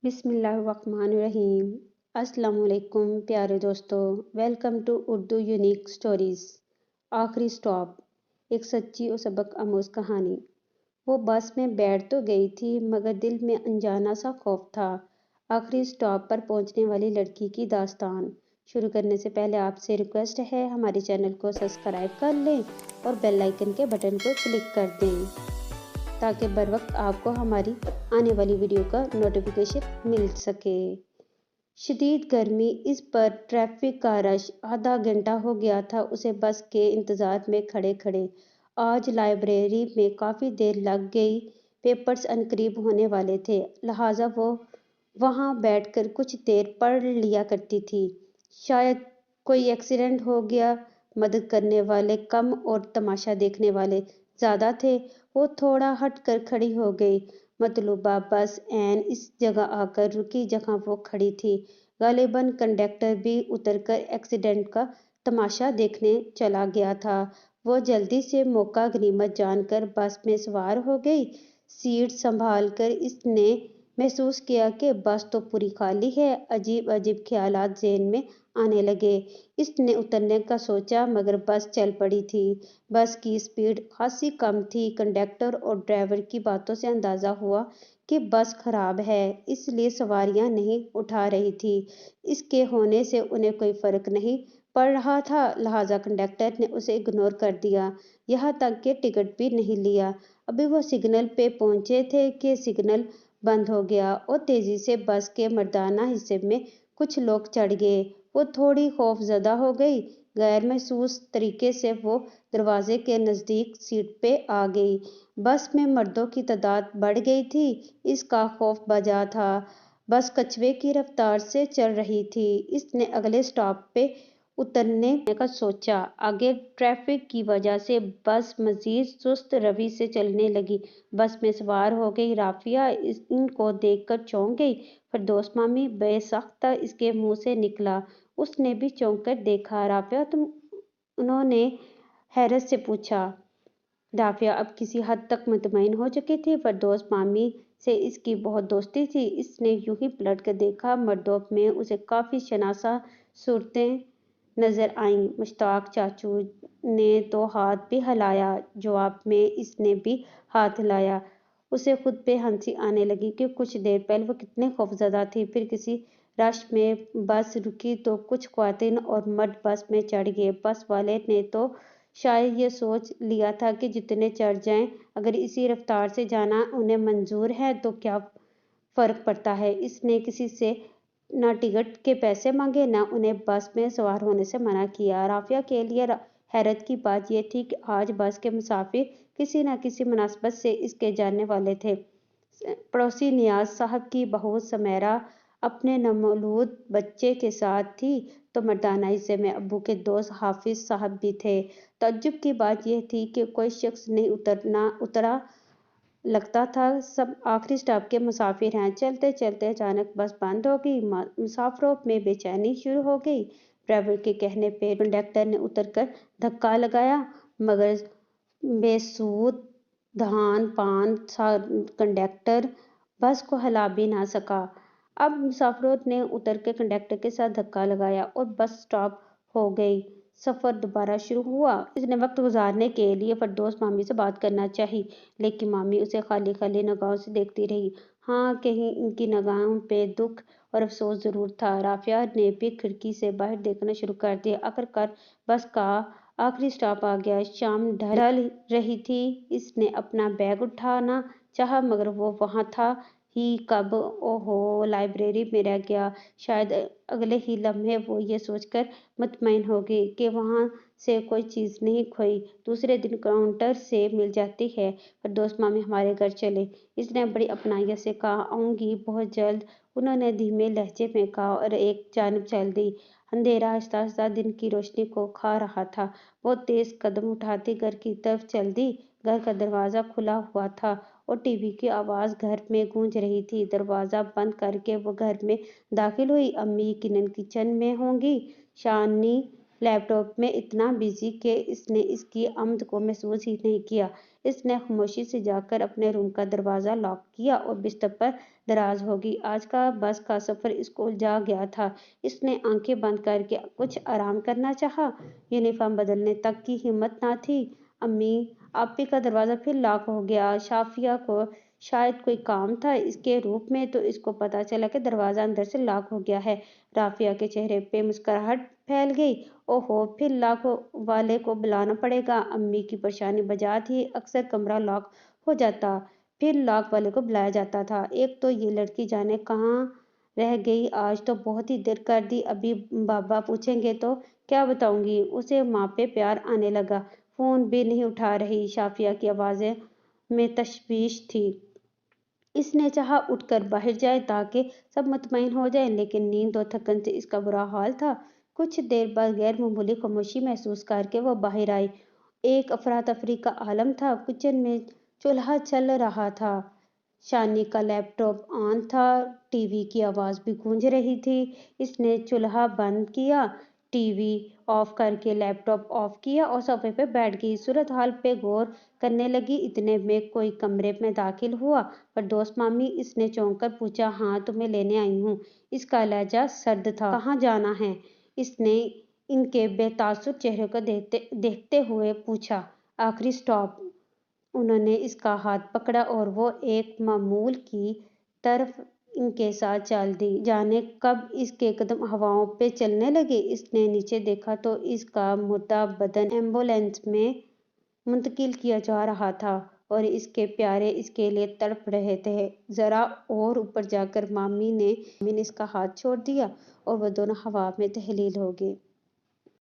بسم اللہ الرحمن الرحیم۔ السلام علیکم پیارے دوستو، welcome to Urdu unique stories. آخری سٹاپ، ایک سچی اور سبق آموز کہانی۔ وہ بس میں بیٹھ تو گئی تھی مگر دل میں انجانا سا خوف تھا۔ آخری سٹاپ پر پہنچنے والی لڑکی کی داستان شروع کرنے سے پہلے آپ سے ریکویسٹ ہے ہمارے چینل کو سبسکرائب کر لیں اور بیل آئیکن کے بٹن کو کلک کر دیں تاکہ بر وقت آپ کو ہماری آنے والی ویڈیو کا نوٹیفیکیشن مل سکے۔ شدید گرمی، اس پر ٹریفک کا رش، آدھا گھنٹہ ہو گیا تھا اسے بس کے انتظار میں کھڑے کھڑے۔ آج لائبریری میں کافی دیر لگ گئی، پیپرز عنقریب ہونے والے تھے، لہٰذا وہ وہاں بیٹھ کر کچھ دیر پڑھ لیا کرتی تھی۔ شاید کوئی ایکسیڈنٹ ہو گیا، مدد کرنے والے کم اور تماشا دیکھنے والے زیادہ تھے۔ وہ تھوڑا ہٹ کر کھڑی ہو گئی۔ مطلوبہ بس عین اس جگہ آ کر رکی جہاں وہ کھڑی تھی۔ غالباً کنڈکٹر بھی اتر کر ایکسیڈنٹ کا تماشا دیکھنے چلا گیا تھا۔ وہ جلدی سے موقع غنیمت جان کر بس میں سوار ہو گئی۔ سیٹ سنبھال کر اس نے محسوس کیا کہ بس تو پوری خالی ہے۔ عجیب عجیب خیالات ذہن میں آنے لگے۔ اس نے اترنے کا سوچا مگر بس چل پڑی تھی۔ بس کی سپیڈ خاصی کم تھی۔ کنڈکٹر اور ڈرائیور کی باتوں سے اندازہ ہوا کہ بس خراب ہے، اس لیے سواریاں نہیں اٹھا رہی تھی۔ اس کے ہونے سے انہیں کوئی فرق نہیں پڑ رہا تھا، لہٰذا کنڈکٹر نے اسے اگنور کر دیا، یہاں تک کہ ٹکٹ بھی نہیں لیا۔ ابھی وہ سگنل پہ پہنچے تھے کہ سگنل بند ہو گیا اور تیزی سے بس کے مردانہ حصے میں کچھ لوگ چڑھ گئے۔ وہ تھوڑی خوف زدہ ہو گئی۔ غیر محسوس طریقے سے وہ دروازے کے نزدیک سیٹ پہ آ گئی۔ بس میں مردوں کی تعداد بڑھ گئی تھی، اس کا خوف بجا تھا۔ بس کچھوے کی رفتار سے چل رہی تھی۔ اس نے اگلے سٹاپ پہ اترنے کا سوچا۔ آگے ٹریفک کی وجہ سے بس مزید سست روی سے چلنے لگی۔ بس میں سوار ہو گئی رافعہ ان کو دیکھ کر چونک گئی۔ فردوس مامی بے ساختہ اس کے منہ سے نکلا۔ اس نے بھی چونک کر دیکھا۔ رافعہ تم؟ انہوں نے حیرت سے پوچھا۔ رافعہ اب کسی حد تک مطمئن ہو چکی تھی، فردوس مامی سے اس کی بہت دوستی تھی۔ اس نے یوں ہی پلٹ کر دیکھا۔ مردوں میں اسے کافی شناسا صورتیں نظر آئیں۔ مشتاق چاچو نے تو ہاتھ بھی ہلایا۔ جواب میں اس نے بھی ہاتھ ہلایا۔ اسے خود پہ ہنسی آنے لگی کہ کچھ دیر پہلے وہ کتنی خوفزدہ تھی۔ پھر کسی رش میں بس رکی تو کچھ خواتین اور مرد بس میں چڑھ گئے۔ بس والے نے تو شاید یہ سوچ لیا تھا کہ جتنے چڑھ جائیں، اگر اسی رفتار سے جانا انہیں منظور ہے تو کیا فرق پڑتا ہے۔ اس نے کسی سے نہ ٹکٹ کے پیسے مانگے نہ انہیں بس میں سوار ہونے سے منع کیا۔ رافعہ کے لیے حیرت کی بات یہ تھی کہ آج بس کے مسافر کسی نہ کسی مناسبت سے اس کے جاننے والے تھے۔ پڑوسی نیاز صاحب کی بہو سمیرہ اپنے نومولود بچے کے ساتھ تھی تو مردانہ حصے میں ابو کے دوست حافظ صاحب بھی تھے۔ تعجب کی بات یہ تھی کہ کوئی شخص نہیں اترا، لگتا تھا سب آخری سٹاپ کے مسافر ہیں۔ چلتے چلتے اچانک بس بند ہو گئی۔ مسافروں میں بے چینی شروع ہو گئی۔ ڈرائیور کے کہنے پہ کنڈکٹر نے اتر کر دھکا لگایا مگر بے سود دھان پان سا کنڈکٹر بس کو ہلا بھی نہ سکا۔ اب مسافروں نے اتر کر کنڈکٹر کے ساتھ دھکا لگایا اور بس سٹاپ ہو گئی۔ سفر دوبارہ شروع ہوا۔ اس نے وقت گزارنے کے لیے فردوس مامی سے بات کرنا چاہی، لیکن مامی اسے خالی خالی نگاہوں سے دیکھتی رہی۔ ہاں، کہیں ان کی نگاہوں پہ دکھ اور افسوس ضرور تھا۔ رافعہ نے بھی کھڑکی سے باہر دیکھنا شروع کر دیا۔ آخرکار بس کا آخری سٹاپ آ گیا۔ شام ڈھل رہی تھی۔ اس نے اپنا بیگ اٹھانا چاہا مگر وہ وہاں تھا ہی کب۔ اوہو، لائبریری میں رہ گیا۔ شاید اگلے ہی لمحے وہ یہ سوچ کر مطمئن ہو گئی کہ وہاں سے کوئی چیز نہیں کھوئی، دوسرے دن کاؤنٹر سے مل جاتی ہے۔ فردوس مامی ہمارے گھر چلیں، اس نے بڑی اپنائیت سے کہا۔ آؤں گی بہت جلد، انہوں نے دھیمے لہجے میں کہا اور ایک جانب چل دی۔ اندھیرا آہستہ آہستہ دن کی روشنی کو کھا رہا تھا۔ وہ تیز قدم اٹھاتی گھر کی طرف چل دی۔ گھر کا دروازہ کھلا ہوا تھا اور ٹی وی کی آواز گھر میں گونج رہی تھی۔ دروازہ بند کر کے وہ گھر میں داخل ہوئی۔ امی یقیناً کچن میں ہوں گی۔ شانی لیپ ٹاپ میں اتنا بزی کہ اس نے اس کی آمد کو محسوس ہی نہیں کیا۔ اس نے خاموشی سے جا کر اپنے روم کا دروازہ لاک کیا اور بستر پر دراز ہو گئی۔ آج کا بس کا سفر اسکول جا گیا تھا۔ اس نے آنکھیں بند کر کے کچھ آرام کرنا چاہا۔ یونیفارم بدلنے تک کی ہمت نہ تھی۔ امی، آپی کا دروازہ پھر لاک ہو گیا۔ شافیہ کو شاید کوئی کام تھا اس کے روم میں تو اس کو پتہ چلا کہ دروازہ اندر سے لاک ہو گیا ہے۔ رافعہ کے چہرے پہ مسکراہٹ پھیل گئی۔ اوہو، پھر لاک والے کو بلانا پڑے گا۔ امی کی پریشانی بجا تھی۔ اکثر کمرہ لاک ہو جاتا، پھر لاک والے کو بلایا جاتا تھا۔ ایک تو یہ لڑکی جانے کہاں رہ گئی، آج تو بہت ہی دیر کر دی۔ ابھی بابا پوچھیں گے تو کیا بتاؤں گی؟ اسے ماں پہ پیار آنے لگا۔ فون بھی نہیں اٹھا رہی۔ شافیہ کی آواز میں تشویش تھی۔ اس نے چاہا اٹھ کر باہر جائے تاکہ سب مطمئن ہو جائیں، لیکن نیند اور تھکن سے اس کا برا حال تھا۔ کچھ دیر بعد غیر معمولی خاموشی محسوس کر کے وہ باہر آئی۔ ایک افراتفری کا عالم تھا۔ کچن میں چولہا چل رہا تھا۔ شانی کا لیپ ٹاپ آن تھا۔ ٹی وی کی آواز بھی گونج رہی تھی۔ اس نے چولہا بند کیا، ٹی وی آف کر کے لیپ ٹاپ آف کیا اور صوفے پہ بیٹھ گئی۔ صورتحال پہ غور کرنے لگی۔ اتنے میں کوئی کمرے میں داخل ہوا۔ فردوس مامی، اس نے چونک کر پوچھا۔ ہاں، تمہیں لینے آئی ہوں۔ اس کا لہجہ سرد تھا۔ کہاں جانا ہے؟ اس نے ان کے بے تاثر چہرے کو دیکھتے ہوئے پوچھا۔ آخری اسٹاپ۔ انہوں نے اس کا ہاتھ پکڑا اور وہ ایک معمول کی طرف ان کے ساتھ چل دی۔ جانے کب اس کے قدم ہواؤں پہ چلنے لگے۔ اس نے نیچے دیکھا تو اس کا مردہ بدن ایمبولینس میں منتقل کیا جا رہا تھا اور اس کے پیارے اس کے لیے تڑپ رہے تھے۔ ذرا اور اوپر جا کر مامی نے اس کا ہاتھ چھوڑ دیا اور وہ دونوں ہوا میں تحلیل ہو گئے۔